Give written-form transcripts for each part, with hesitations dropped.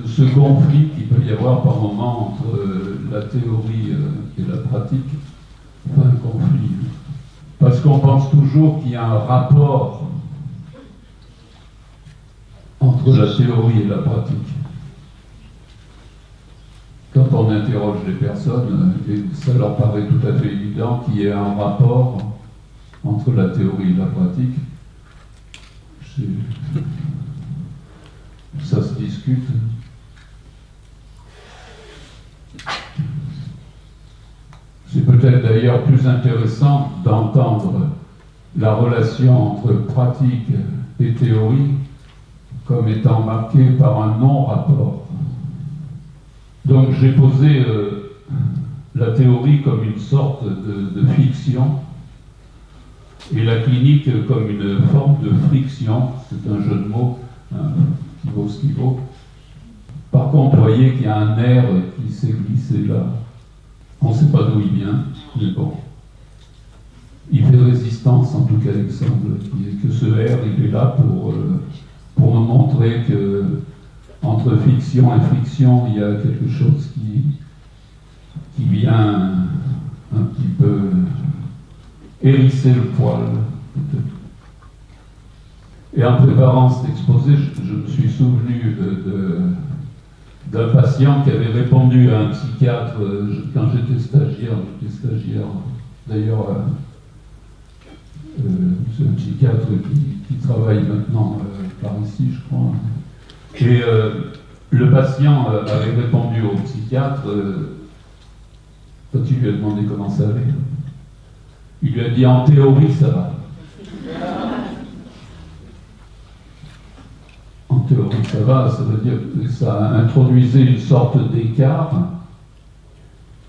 de ce conflit qu'il peut y avoir par moment entre la théorie et la pratique. Enfin, un conflit. Parce qu'on pense toujours qu'il y a un rapport entre la théorie et la pratique. Quand on interroge les personnes, et ça leur paraît tout à fait évident qu'il y ait un rapport entre la théorie et la pratique. Ça se discute. C'est peut-être d'ailleurs plus intéressant d'entendre la relation entre pratique et théorie comme étant marquée par un non-rapport. Donc j'ai posé la théorie comme une sorte de fiction et la clinique comme une forme de friction. C'est un jeu de mots qui vaut ce qu'il vaut. Par contre, vous voyez qu'il y a un air qui s'est glissé là. On ne sait pas d'où il vient, mais bon. Il fait résistance, en tout cas, il me semble, que ce air, il est là pour nous montrer que entre fiction et friction, il y a quelque chose qui vient un petit peu hérisser le poil, peut-être. Et en préparant cet exposé, je me suis souvenu d'un patient qui avait répondu à un psychiatre quand j'étais stagiaire d'ailleurs, c'est un psychiatre qui travaille maintenant par ici, je crois. Et le patient avait répondu au psychiatre quand il lui a demandé comment ça allait. Il lui a dit en théorie ça va. En théorie ça va, ça veut dire que ça introduisait une sorte d'écart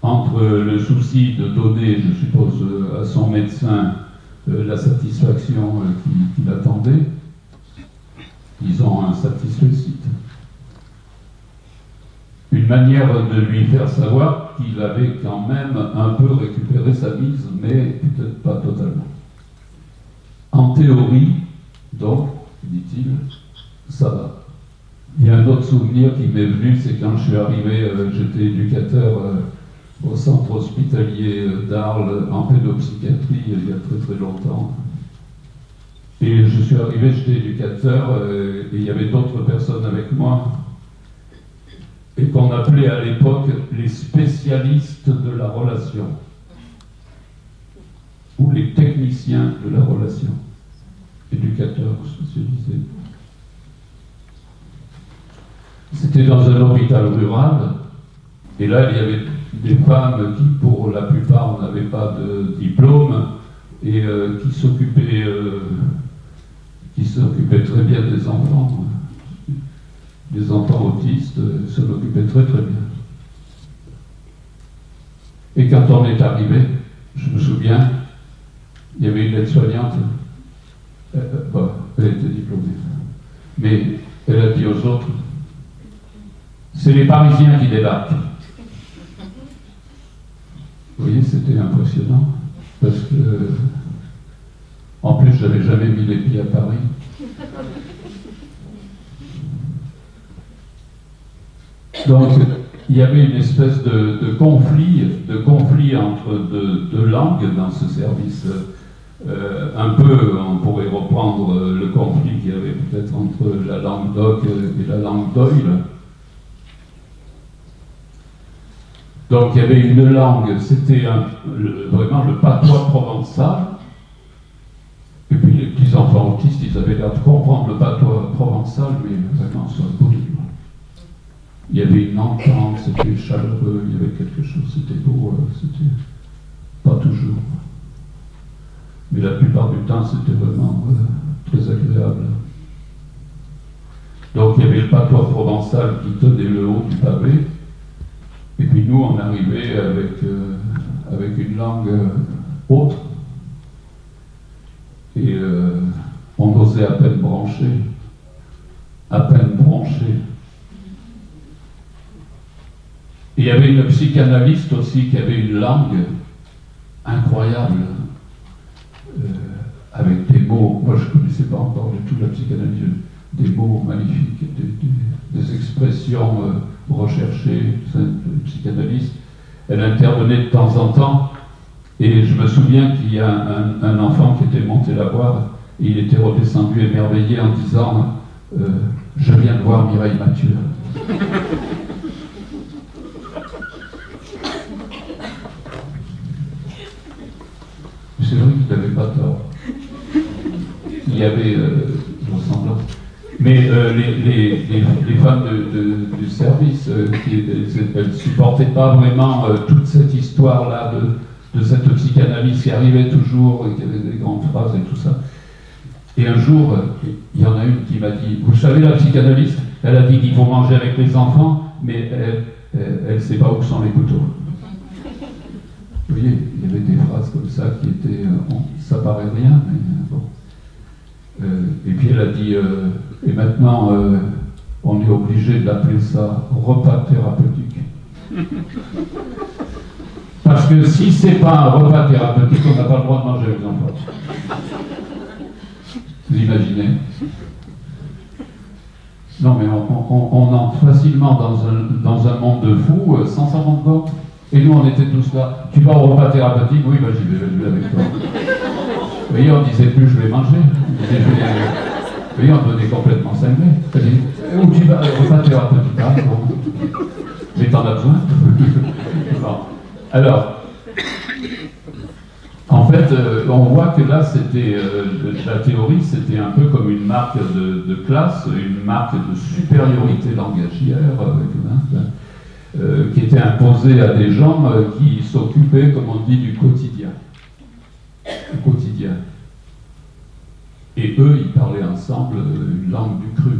entre le souci de donner, je suppose, à son médecin la satisfaction qu'il attendait, disons un satisfecit. Une manière de lui faire savoir qu'il avait quand même un peu récupéré sa mise, mais peut-être pas totalement. En théorie, donc, dit-il, ça va. Il y a un autre souvenir qui m'est venu, c'est quand je suis arrivé, j'étais éducateur au centre hospitalier d'Arles en pédopsychiatrie il y a très très longtemps. Et je suis arrivé, j'étais éducateur, et il y avait d'autres personnes avec moi, et qu'on appelait à l'époque les spécialistes de la relation, ou les techniciens de la relation, éducateurs spécialisés. C'était dans un hôpital rural, et là il y avait des femmes qui, pour la plupart, n'avaient pas de diplôme, et qui s'occupaient très bien des enfants. Des enfants autistes s'en occupaient très très bien. Et quand on est arrivé, je me souviens, il y avait une aide-soignante, bon, elle était diplômée, mais elle a dit aux autres, c'est les Parisiens qui débarquent. Vous voyez, c'était impressionnant, parce que, en plus, je n'avais jamais mis les pieds à Paris. Donc, il y avait une espèce de conflit entre deux langues dans ce service. Un peu, on pourrait reprendre le conflit qu'il y avait peut-être entre la langue d'Oc et la langue d'Oïl. Donc, il y avait une langue, c'était vraiment le patois provençal. Et puis, les petits enfants autistes, ils avaient l'air de comprendre le patois provençal, mais vraiment sur le bout du doigt. Il y avait une entente, c'était chaleureux, il y avait quelque chose, c'était beau, c'était pas toujours. Mais la plupart du temps, c'était vraiment très agréable. Donc il y avait le patois provençal qui tenait le haut du pavé, et puis nous, on arrivait avec une langue autre, et on osait à peine brancher. Et il y avait une psychanalyste aussi qui avait une langue incroyable, avec des mots, moi je ne connaissais pas encore du tout la psychanalyse, des mots magnifiques, des expressions recherchées, psychanalyste. Elle intervenait de temps en temps, et je me souviens qu'il y a un enfant qui était monté la voir, et il était redescendu émerveillé en disant je viens de voir Mireille Mathieu. C'est vrai qu'il n'avait pas tort. Il y avait ressemblance. Mais les femmes du service, elles ne supportaient pas vraiment toute cette histoire-là de cette psychanalyse qui arrivait toujours, et qui avait des grandes phrases et tout ça. Et un jour, il y en a une qui m'a dit, vous savez, la psychanalyste, elle a dit qu'il faut manger avec les enfants, mais elle ne sait pas où sont les couteaux. Vous voyez, il y avait des phrases comme ça qui étaient, ça paraît rien, mais bon. Et puis elle a dit, et maintenant, on est obligé d'appeler ça repas thérapeutique. Parce que si c'est pas un repas thérapeutique, on n'a pas le droit de manger avec les enfants. Vous imaginez? Non, mais on entre facilement dans un monde de fous sans s'en rendre compte. Et nous, on était tous là. Tu vas au repas thérapeutique? Oui, bah, j'y vais avec toi. Vous voyez, on disait plus je vais manger. Vous voyez, on devenait complètement cinglé. Où tu vas au repas thérapeutique? Ah, bon. Mais t'en as besoin? Bon. Alors, en fait, on voit que là, c'était la théorie, c'était un peu comme une marque de classe, une marque de supériorité langagière, qui était imposée à des gens qui s'occupaient, comme on dit, du quotidien. Du quotidien. Et eux, ils parlaient ensemble une langue du cru.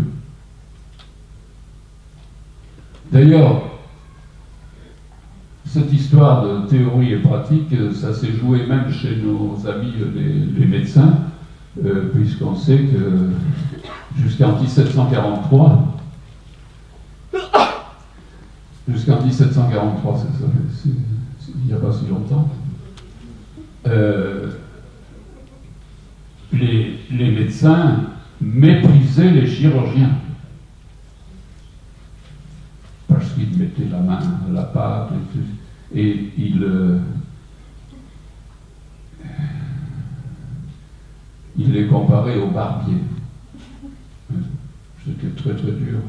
D'ailleurs, cette histoire de théorie et pratique, ça s'est joué même chez nos amis les médecins, puisqu'on sait que jusqu'en 1743, c'est ça, il n'y a pas si longtemps, les médecins méprisaient les chirurgiens. Parce qu'ils mettaient la main à la pâte et ils les comparaient aux barbiers. C'était très très dur.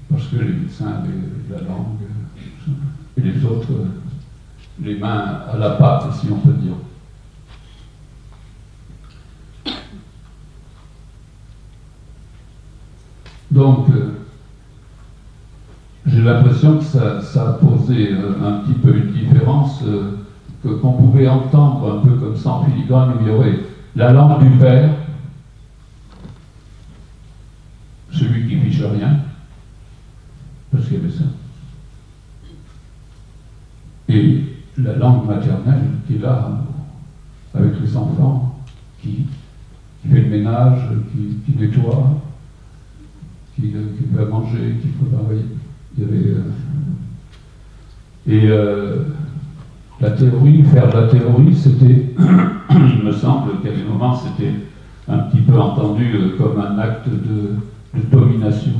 Parce que les médecins avaient la langue et les autres les mains à la pâte, si on peut dire. Donc, j'ai l'impression que ça a posé un petit peu une différence qu'on pouvait entendre un peu comme ça en filigrane, où il y aurait la langue du père, celui qui fiche rien, parce qu'il y avait ça, et la langue maternelle qui est là, avec les enfants, qui fait le ménage, qui nettoie, qui fait à manger, qui faut travailler. Il y avait, la théorie, faire de la théorie, c'était, il me semble qu'à des moments, c'était un petit peu entendu comme un acte de domination.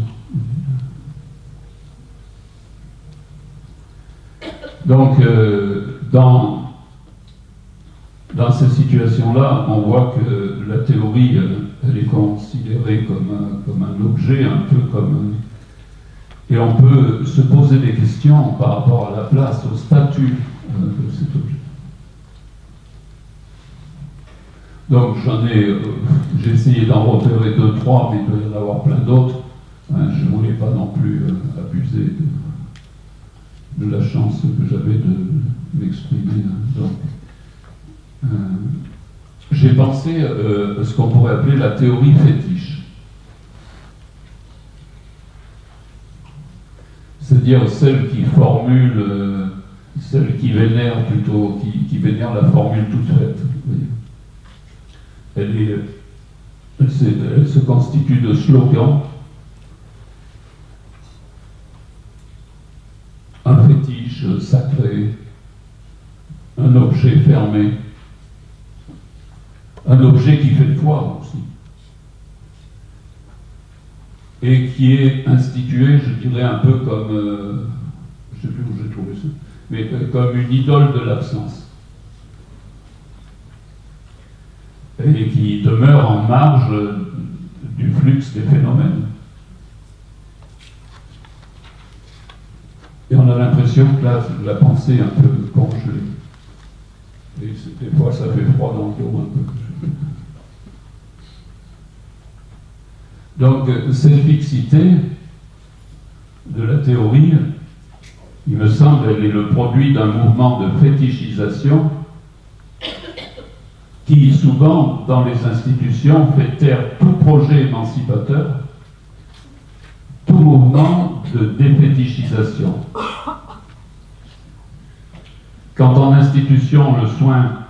Donc, dans ces situations-là, on voit que la théorie, elle est considérée comme un objet, un peu comme... Et on peut se poser des questions par rapport à la place, au statut de cet objet. Donc j'ai essayé d'en repérer 2-3, mais il doit y en avoir plein d'autres. Je ne voulais pas non plus abuser de la chance que j'avais de m'exprimer. Donc, j'ai pensé à ce qu'on pourrait appeler la théorie fétiche. C'est-à-dire celle qui formule, celle qui vénère plutôt, qui vénère la formule toute faite. Elle se constitue de slogans, un fétiche sacré, un objet fermé, un objet qui fait foi aussi. et qui est instituée, je dirais, un peu comme, je ne sais plus où j'ai trouvé ça, mais comme une idole de l'absence, et qui demeure en marge du flux des phénomènes. Et on a l'impression que là, la pensée est un peu congelée. Et des fois, ça fait froid dans le dos un peu. Donc, cette fixité de la théorie, il me semble, elle est le produit d'un mouvement de fétichisation qui, souvent, dans les institutions, fait taire tout projet émancipateur, tout mouvement de défétichisation. Quand en institution, le soin,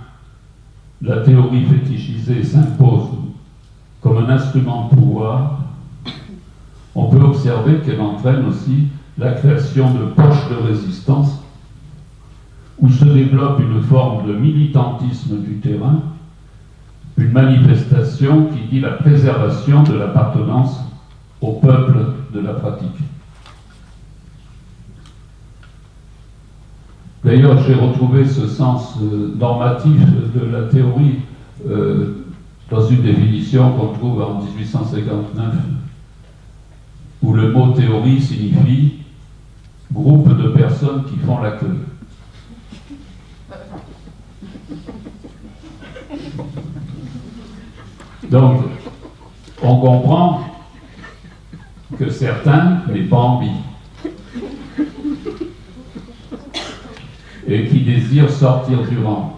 la théorie fétichisée s'impose comme un instrument de pouvoir, on peut observer qu'elle entraîne aussi la création de poches de résistance où se développe une forme de militantisme du terrain, une manifestation qui dit la préservation de l'appartenance au peuple de la pratique. D'ailleurs, j'ai retrouvé ce sens normatif de la théorie dans une définition qu'on trouve en 1859, où le mot théorie signifie groupe de personnes qui font la queue. Donc, on comprend que certains n'aient pas envie et qui désirent sortir du rang.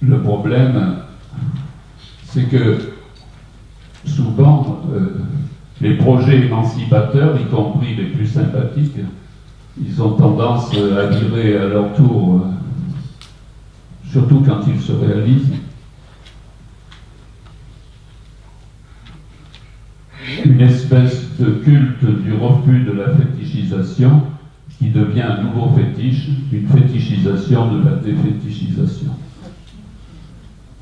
Le problème, c'est que souvent, les projets émancipateurs, y compris les plus sympathiques, ils ont tendance à virer à leur tour, surtout quand ils se réalisent, une espèce de culte du refus de la fétichisation qui devient un nouveau fétiche, une fétichisation de la défétichisation.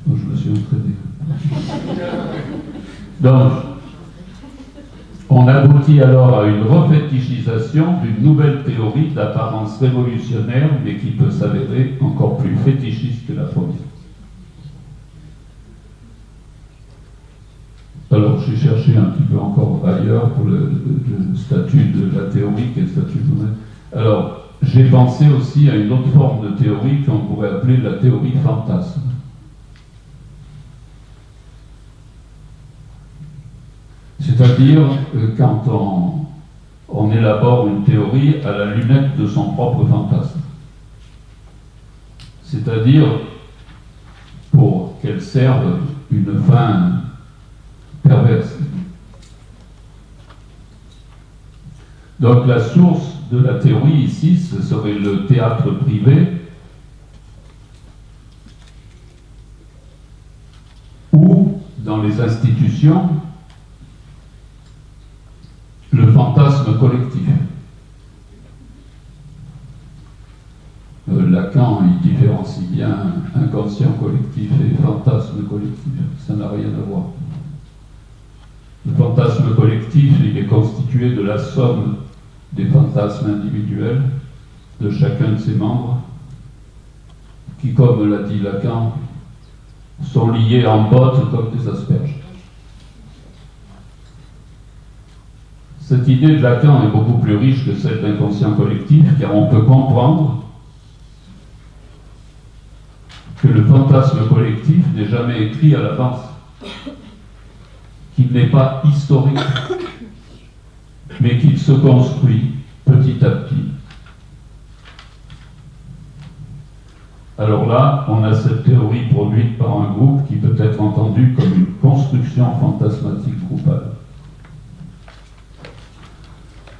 Donc, je me suis entraîné. Donc, on aboutit alors à une refétichisation d'une nouvelle théorie d'apparence révolutionnaire, mais qui peut s'avérer encore plus fétichiste que la première. Alors, j'ai cherché un petit peu encore ailleurs pour le statut de la théorie, qui est le statut nous-mêmes. Alors, j'ai pensé aussi à une autre forme de théorie qu'on pourrait appeler la théorie fantasme. C'est-à-dire quand on élabore une théorie à la lunette de son propre fantasme. C'est-à-dire pour qu'elle serve une fin perverse. Donc la source de la théorie ici, ce serait le théâtre privé, ou dans les institutions, le fantasme collectif. Lacan, il différencie bien inconscient collectif et fantasme collectif. Ça n'a rien à voir. Le fantasme collectif, il est constitué de la somme des fantasmes individuels de chacun de ses membres, qui, comme l'a dit Lacan, sont liés en botte comme des asperges. Cette idée de Lacan est beaucoup plus riche que celle d'inconscient collectif, car on peut comprendre que le fantasme collectif n'est jamais écrit à l'avance, qu'il n'est pas historique, mais qu'il se construit petit à petit. Alors là, on a cette théorie produite par un groupe qui peut être entendue comme une construction fantasmatique groupale.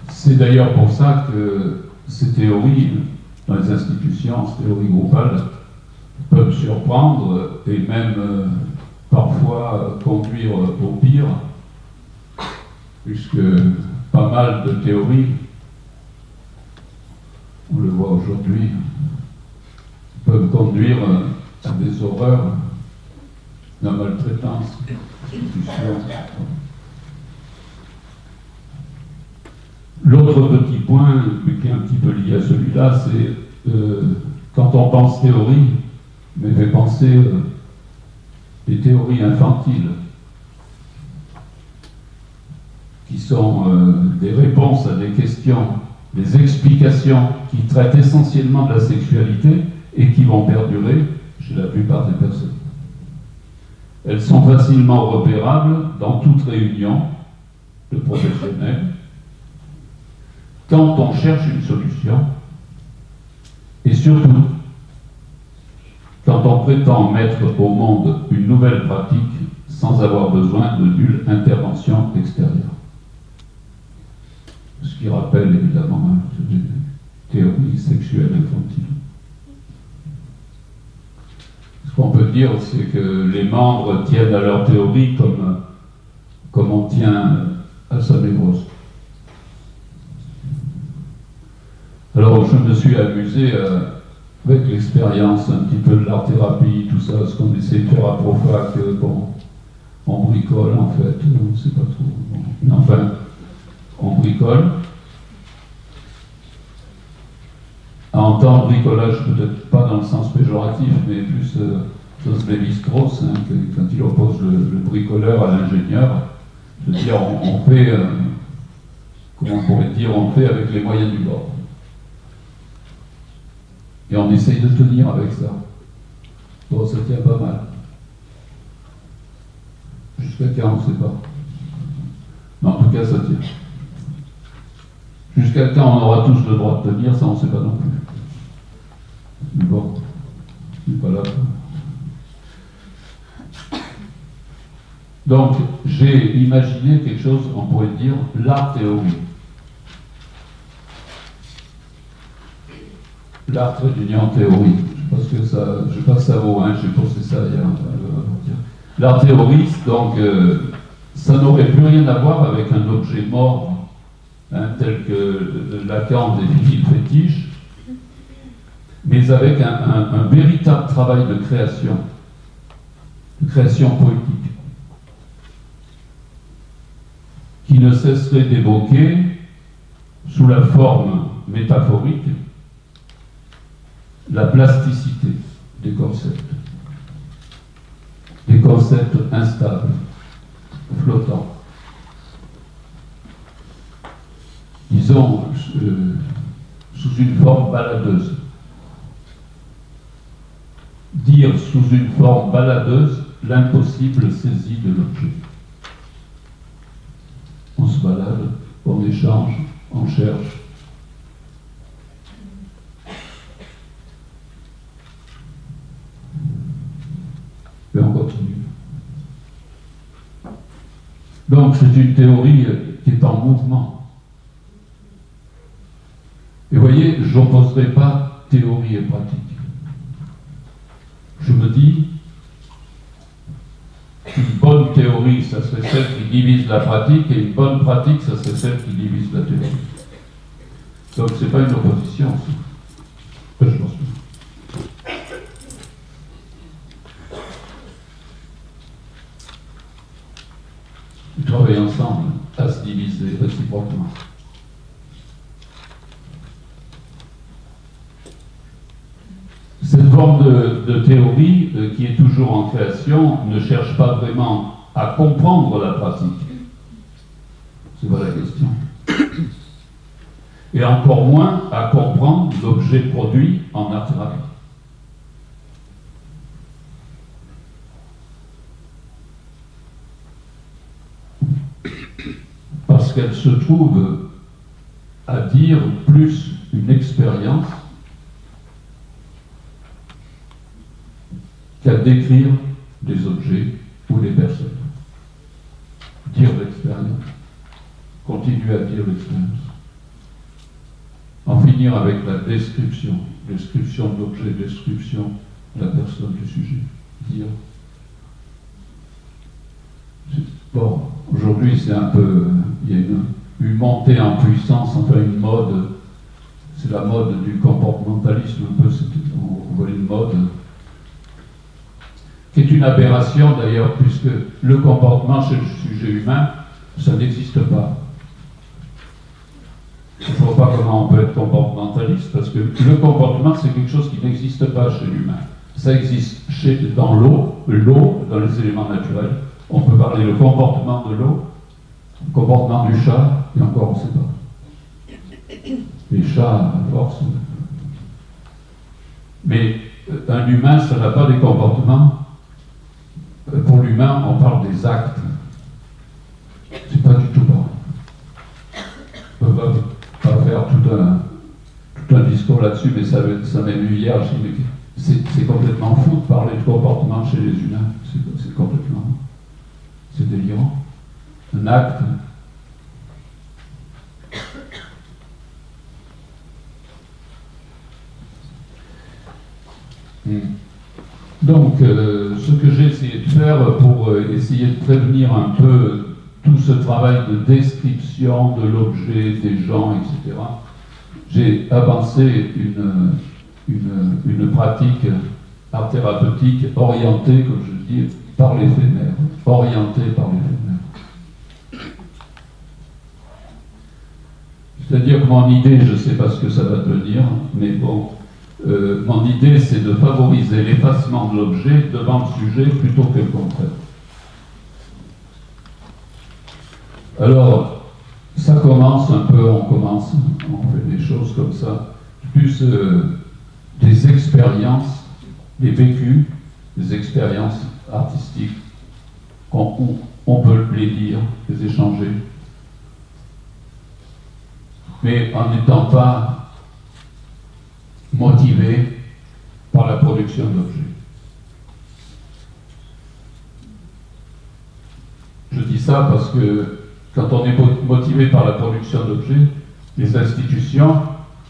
C'est d'ailleurs pour ça que ces théories, dans les institutions, ces théories groupales, peuvent surprendre et même parfois conduire au pire, puisque pas mal de théories, on le voit aujourd'hui, peuvent conduire à des horreurs la maltraitance, la prostitution. L'autre petit point, qui est un petit peu lié à celui-là, c'est quand on pense théorie, mais fait penser des théories infantiles, qui sont des réponses à des questions, des explications qui traitent essentiellement de la sexualité et qui vont perdurer chez la plupart des personnes. Elles sont facilement repérables dans toute réunion de professionnels, quand on cherche une solution, et surtout quand on prétend mettre au monde une nouvelle pratique sans avoir besoin de nulle intervention extérieure. Ce qui rappelle évidemment une théorie sexuelle infantile. Ce qu'on peut dire, c'est que les membres tiennent à leur théorie comme on tient à sa névrose. Alors je me suis amusé avec l'expérience un petit peu de l'art-thérapie, tout ça, ce qu'on essaie de faire à Profac, bon, on bricole en fait, on ne sait pas trop. Bon. Mais enfin, on bricole. À entendre bricolage, peut-être pas dans le sens péjoratif, mais plus dans Lévi-Strauss, hein, quand il oppose le bricoleur à l'ingénieur, c'est-à-dire on fait, comment on pourrait dire, on fait avec les moyens du bord. Et on essaye de tenir avec ça. Bon, ça tient pas mal. Jusqu'à quand, on ne sait pas. Mais en tout cas, ça tient. Jusqu'à quand on aura tous le droit de tenir, ça on ne sait pas non plus. Mais bon, je ne suis pas là. Donc, j'ai imaginé quelque chose, on pourrait dire, l'art-théorie. L'art trait d'union théorie. Je sais pas que ça vaut, hein, j'ai posté ça hier. L'art théorie, donc, ça n'aurait plus rien à voir avec un objet mort, hein, tel que Lacan définit le fétiche, mais avec un véritable travail de création poétique, qui ne cesserait d'évoquer, sous la forme métaphorique, la plasticité des concepts instables, flottants. Disons, sous une forme baladeuse. Dire sous une forme baladeuse l'impossible saisi de l'objet. On se balade, on échange, on cherche. Et on continue. Donc c'est une théorie qui est en mouvement. Et vous voyez, je n'opposerai pas théorie et pratique. Je me dis qu'une bonne théorie, ça serait celle qui divise la pratique, et une bonne pratique, ça serait celle qui divise la théorie. Donc c'est pas une opposition, ça. Je pense pas. Ils travaillent ensemble à se diviser réciproquement. Cette forme de théorie qui est toujours en création ne cherche pas vraiment à comprendre la pratique. C'est pas la question. Et encore moins à comprendre l'objet produit en art-thérapie. Parce qu'elle se trouve à dire plus une expérience qu'à décrire des objets ou des personnes. Dire l'expérience, continuer à dire l'expérience. En finir avec la description de l'objet, description de la personne, du sujet. Dire. Bon, aujourd'hui c'est un peu, il y a une montée en puissance, enfin une mode, c'est la mode du comportementalisme, un peu, on voit une mode qui est une aberration d'ailleurs, puisque le comportement chez le sujet humain, ça n'existe pas. Je ne vois pas comment on peut être comportementaliste, parce que le comportement, c'est quelque chose qui n'existe pas chez l'humain. Ça existe dans l'eau, dans les éléments naturels. On peut parler le comportement de l'eau, le comportement du chat, et encore on ne sait pas. Les chats, à force. Mais un humain, ça n'a pas des comportements. Pour l'humain, on parle des actes. C'est pas du tout pareil. On ne peut pas faire tout un discours là-dessus, mais ça m'est venu hier. C'est complètement fou de parler de comportement chez les humains. C'est complètement... C'est délirant. Un acte. Donc, ce que j'ai essayé de faire pour essayer de prévenir un peu tout ce travail de description de l'objet, des gens, etc., j'ai avancé une pratique art thérapeutique orientée, comme je dis, par l'éphémère, orientée par l'éphémère. C'est-à-dire que mon idée, je ne sais pas ce que ça va devenir, mais bon, mon idée, c'est de favoriser l'effacement de l'objet devant le sujet plutôt que le contraire. Alors, ça commence un peu, on fait des choses comme ça, plus des expériences, des vécus, des expériences artistiques, on peut les lire, les échanger, mais en n'étant pas motivé par la production d'objets. Je dis ça parce que quand on est motivé par la production d'objets, les institutions,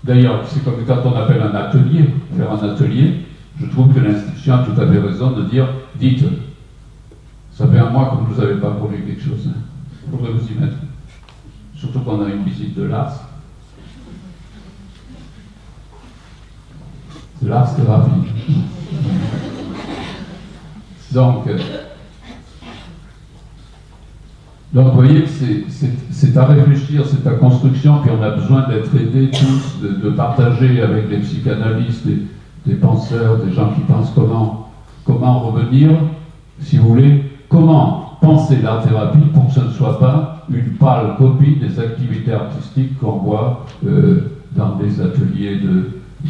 d'ailleurs, c'est comme quand on appelle un atelier, faire un atelier, je trouve que l'institution a tout à fait raison de dire, dites, ça fait un mois que vous n'avez pas produit quelque chose, hein. Il faudrait vous y mettre. Surtout qu'on a une visite de l'art. C'est l'art thérapie. Donc, vous voyez que c'est à réfléchir, c'est à construction, puis on a besoin d'être aidés tous, de partager avec les psychanalystes, des penseurs, des gens qui pensent comment revenir, si vous voulez, comment penser l'art-thérapie pour que ce ne soit pas une pâle copie des activités artistiques qu'on voit dans des ateliers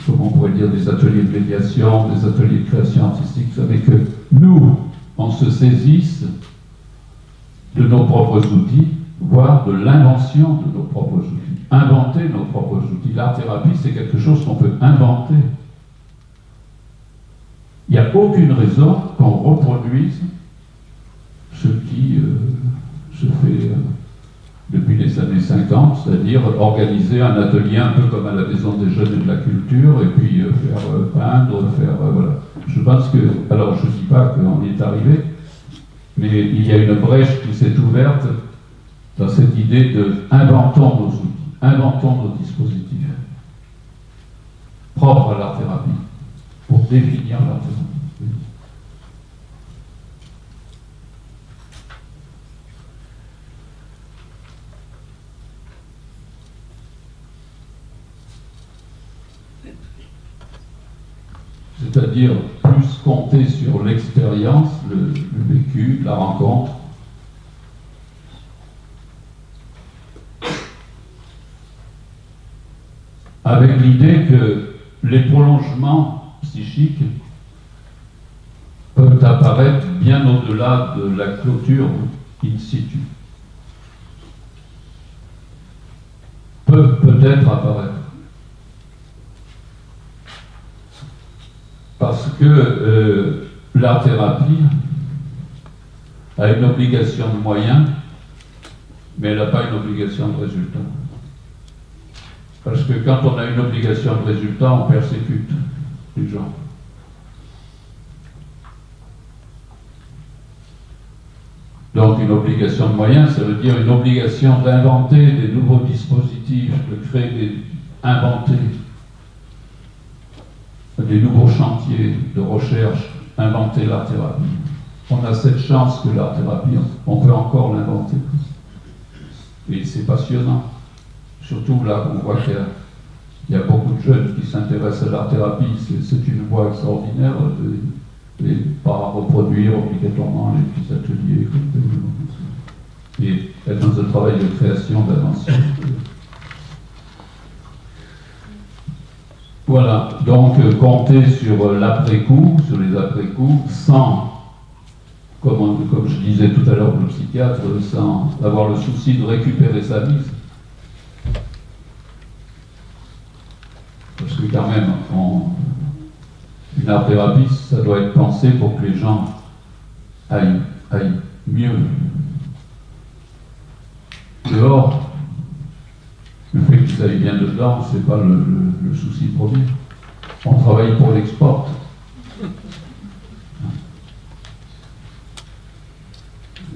comment on pourrait dire, des ateliers de médiation, des ateliers de création artistique. Vous savez que nous, on se saisisse de nos propres outils, voire de l'invention de nos propres outils. Inventer nos propres outils. L'art-thérapie, c'est quelque chose qu'on peut inventer. Il n'y a aucune raison qu'on reproduise ce qui se fait depuis les années 50, c'est-à-dire organiser un atelier un peu comme à la Maison des Jeunes et de la Culture, et puis faire peindre, voilà. Je pense que, alors je ne dis pas qu'on y est arrivé, mais il y a une brèche qui s'est ouverte dans cette idée de inventons nos outils, inventons nos dispositifs propres à l'art-thérapie, pour définir l'art-thérapie. C'est-à-dire plus compter sur l'expérience, le vécu, la rencontre. Avec l'idée que les prolongements psychiques peuvent apparaître bien au-delà de la clôture in situ. Peuvent peut-être apparaître. Parce que l'art-thérapie a une obligation de moyens, mais elle n'a pas une obligation de résultat. Parce que quand on a une obligation de résultat, on persécute les gens. Donc une obligation de moyens, ça veut dire une obligation d'inventer des nouveaux dispositifs, de créer inventer des nouveaux chantiers de recherche, inventer l'art-thérapie. on a cette chance que l'art-thérapie, on peut encore l'inventer. Et c'est passionnant. Surtout là, on voit qu'il y a beaucoup de jeunes qui s'intéressent à l'art-thérapie. C'est une voie extraordinaire et pas reproduire obligatoirement les petits ateliers. Et être dans un travail de création, d'invention. Voilà, donc compter sur l'après-coup, sur les après-coups, sans, comme je disais tout à l'heure pour le psychiatre, sans avoir le souci de récupérer sa mise. Parce que quand même, une art-thérapie, ça doit être pensé pour que les gens aillent mieux. Dehors, le fait qu'ils aillent bien dedans, c'est pas le souci premier. On travaille pour l'export.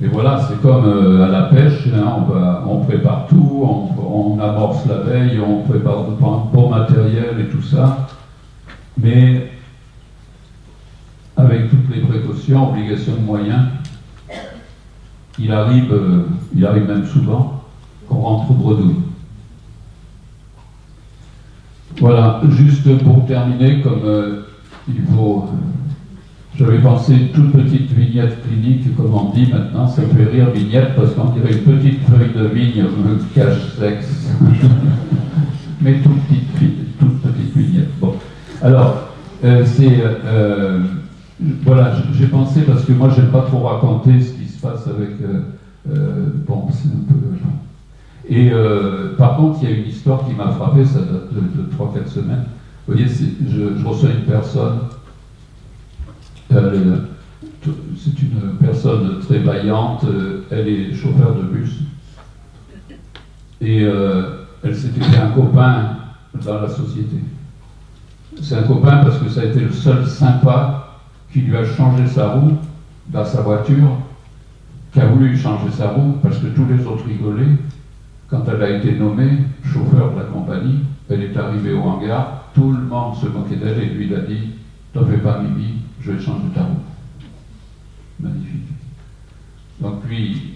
Et voilà, c'est comme à la pêche, hein, on prépare tout, on amorce la veille, on prépare un bon matériel et tout ça, mais avec toutes les précautions, obligations de moyens, il arrive même souvent qu'on rentre bredouille. Voilà, juste pour terminer, comme j'avais pensé une toute petite vignette clinique, comme on dit maintenant, ça me fait rire vignette parce qu'on dirait une petite feuille de vigne, cache-sexe. Mais toute petite vignette. Bon. Alors, voilà, j'ai pensé parce que moi j'aime pas trop raconter ce qui se passe avec. Bon, c'est un peu. Et par contre, il y a une histoire qui m'a frappé, ça date de 3-4 semaines. Vous voyez, je reçois une personne. C'est une personne très vaillante, elle est chauffeur de bus et elle s'était fait un copain dans la société. C'est un copain parce que ça a été le seul sympa qui lui a changé sa roue dans sa voiture, qui a voulu changer sa roue parce que tous les autres rigolaient. Quand elle a été nommée chauffeur de la compagnie, elle est arrivée au hangar, tout le monde se moquait d'elle et lui il a dit « T'en fais pas Mimi, je vais changer ta roue. » Magnifique. Donc lui,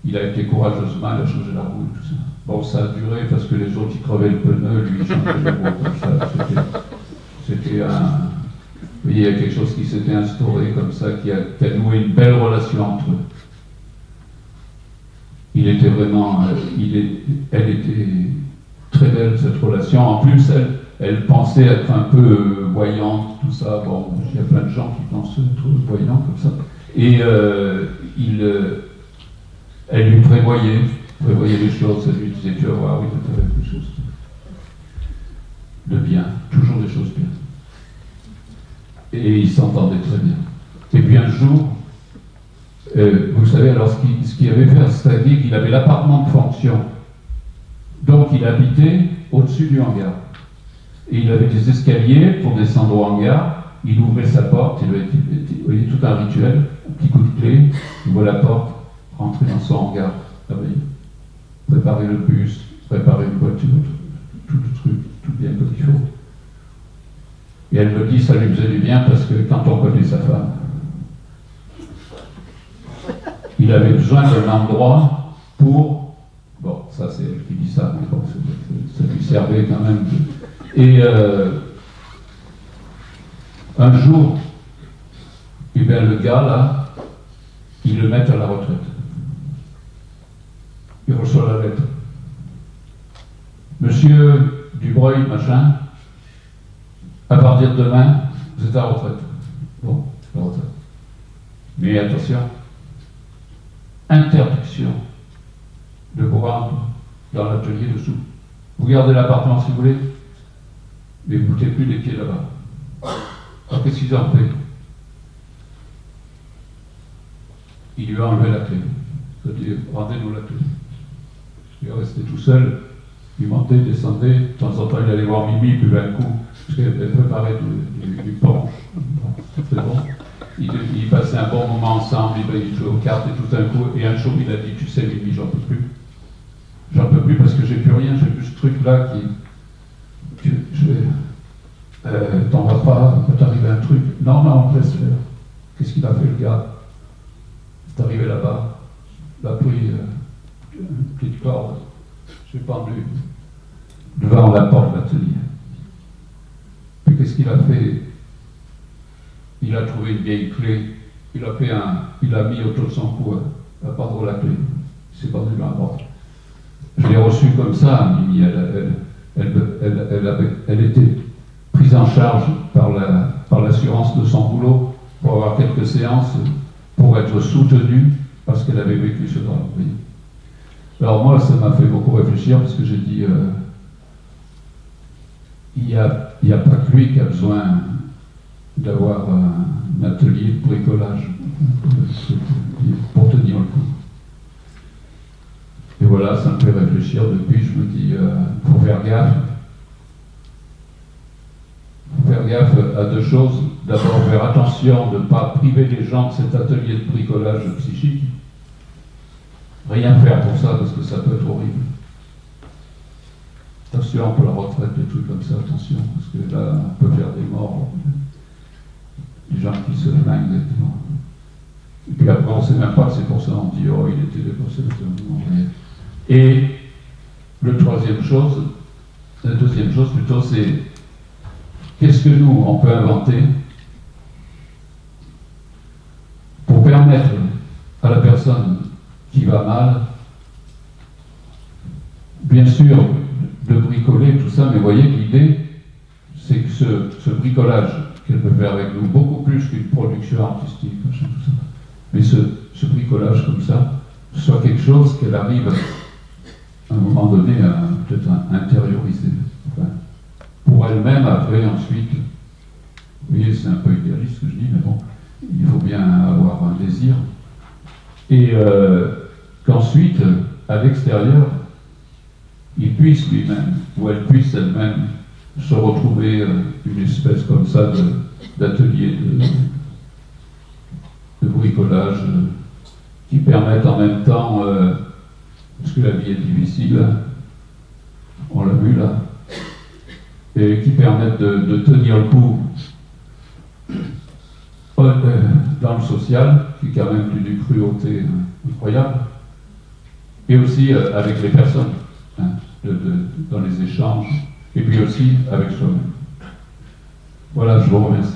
il a été courageusement, il a changé la roue et tout ça. Bon, ça a duré parce que les autres, ils crevaient le pneu, lui, il changeait la roue comme ça. C'était un... Vous voyez, il y a quelque chose qui s'était instauré comme ça, qui a noué une belle relation entre eux. Il était vraiment... elle était très belle, cette relation. En plus, elle pensait être un peu voyante, tout ça. Bon, il y a plein de gens qui pensent être voyants comme ça. Et elle lui prévoyait les choses. Elle lui disait, tu vas voir, il va faire quelque chose de bien, toujours des choses bien. Et ils s'entendaient très bien. Et puis un jour, vous savez, alors ce qu'il avait fait, c'est-à-dire qu'il avait l'appartement de fonction. Donc il habitait au-dessus du hangar. Et il avait des escaliers pour descendre au hangar. Il ouvrait sa porte, il avait tout un rituel, un petit coup de clé, il ouvrait la porte, rentrer dans son hangar, travailler, préparer le bus, préparer une voiture, tout le truc, tout bien comme il faut. Et elle me dit, ça lui faisait du bien parce que quand on connaît sa femme, il avait besoin d'un endroit pour... Bon, ça c'est elle qui dit ça, mais bon, ça lui servait quand même. Et un jour, eh bien, le gars là, ils le mettent à la retraite. Il reçoit la lettre. Monsieur Dubreuil, machin, à partir de demain, vous êtes à la retraite. Bon, la retraite. Mais attention, interdiction de vous rendre dans l'atelier dessous. Vous gardez l'appartement si vous voulez, mais vous ne mettez plus les pieds là-bas. Alors qu'est-ce qu'ils ont fait? Il lui a enlevé la clé. Il a dit, rendez-nous la clé. Il est resté tout seul, il montait, descendait, de temps en temps il allait voir Mimi, puis un coup, parce qu'elle préparait du punch. C'est bon. Ils passaient un bon moment ensemble, ils jouaient aux cartes et tout d'un coup, et un jour il a dit, tu sais Mimi, j'en peux plus. J'en peux plus parce que j'ai plus rien, j'ai plus ce truc-là qui... t'en vas pas, il peut t'arriver un truc. Non, laisse faire. Qu'est-ce qu'il a fait le gars? C'est arrivé là-bas, il a pris une petite corde, j'ai pendu devant la porte de l'atelier. Puis qu'est-ce qu'il a fait? Il a trouvé une vieille clé, il a mis autour de son cou à prendre la clé. Il s'est pendu dans la porte. Je l'ai reçue comme ça, Mimi. Elle était prise en charge par l'assurance de son boulot pour avoir quelques séances, pour être soutenue parce qu'elle avait vécu ce drame. Alors moi, ça m'a fait beaucoup réfléchir parce que j'ai dit, il n'y a pas que lui qui a besoin d'avoir un atelier de bricolage pour tenir le coup. Et voilà, ça me fait réfléchir. Depuis, je me dis, faut faire gaffe. Faut faire gaffe à deux choses. D'abord, faire attention de ne pas priver les gens de cet atelier de bricolage psychique. Rien faire pour ça, parce que ça peut être horrible. Attention pour la retraite, des trucs comme ça, attention, parce que là, on peut faire des morts. Des gens qui se flinguent. Et puis après, on ne sait même pas que c'est pour ça, on dit, oh, il était dépassé. Et la deuxième chose plutôt, c'est qu'est-ce que nous, on peut inventer pour permettre à la personne qui va mal, bien sûr, de bricoler tout ça, mais vous voyez que l'idée, c'est que ce bricolage qu'elle peut faire avec nous, beaucoup plus qu'une production artistique, tout ça, mais ce bricolage comme ça, soit quelque chose qu'elle arrive à un moment donné à peut-être intérioriser. Enfin, pour elle-même, après, ensuite, vous voyez, c'est un peu idéaliste ce que je dis, mais bon, il faut bien avoir un désir. Et qu'ensuite, à l'extérieur, il puisse lui-même, ou elle puisse elle-même, se retrouver une espèce comme ça d'atelier de bricolage qui permettent en même temps, parce que la vie est difficile, on l'a vu là, et qui permettent de tenir le coup dans le social, qui est quand même d'une cruauté incroyable, et aussi avec les personnes, hein, dans les échanges, et puis aussi avec soi-même. Voilà, je vous remercie.